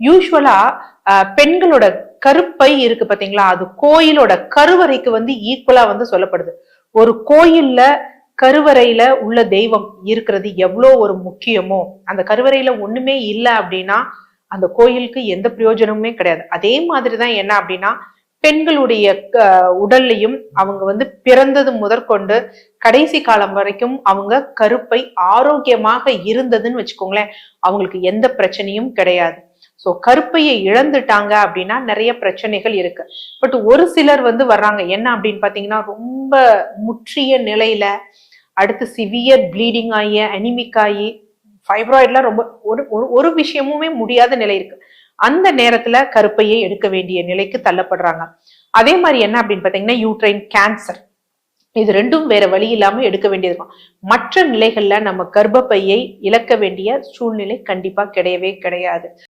யூஸ்வலா பெண்களோட கருப்பை இருக்கு பாத்தீங்களா, அது கோயிலோட கருவறைக்கு ஈக்குவலா சொல்லப்படுது. ஒரு கோயில்ல கருவறையில உள்ள தெய்வம் இருக்கிறது எவ்வளோ ஒரு முக்கியமோ, அந்த கருவறையில ஒண்ணுமே இல்லை அப்படின்னா அந்த கோயிலுக்கு எந்த பிரயோஜனமுமே கிடையாது. அதே மாதிரிதான் என்ன அப்படின்னா, பெண்களுடைய உடல்லையும் அவங்க பிறந்தது முதற்கொண்டு கடைசி காலம் வரைக்கும் அவங்க கருப்பை ஆரோக்கியமாக இருந்ததுன்னு வச்சுக்கோங்களேன், அவங்களுக்கு எந்த பிரச்சனையும் கிடையாது. சோ கருப்பையை இழந்துட்டாங்க அப்படின்னா நிறைய பிரச்சனைகள் இருக்கு. பட் ஒரு சிலர் வர்றாங்க என்ன அப்படின்னு பாத்தீங்கன்னா, ரொம்ப முற்றிய நிலையில, அடுத்து சிவியர் ப்ளீடிங் ஆகி அனிமிக் ஆகி ஃபைப்ராய்ட்லாம் ரொம்ப ஒரு விஷயமுமே முடியாத நிலை இருக்கு. அந்த நேரத்துல கருப்பையை எடுக்க வேண்டிய நிலைக்கு தள்ளப்படுறாங்க. அதே மாதிரி என்ன அப்படின்னு பாத்தீங்கன்னா, யூட்ரைன் கேன்சர், இது ரெண்டும் வேற வழி இல்லாம எடுக்க வேண்டியது. மற்ற நிலைகள்ல நம்ம கர்ப்பப்பையை இழக்க வேண்டிய சூழ்நிலை கண்டிப்பா கிடையவே கிடையாது.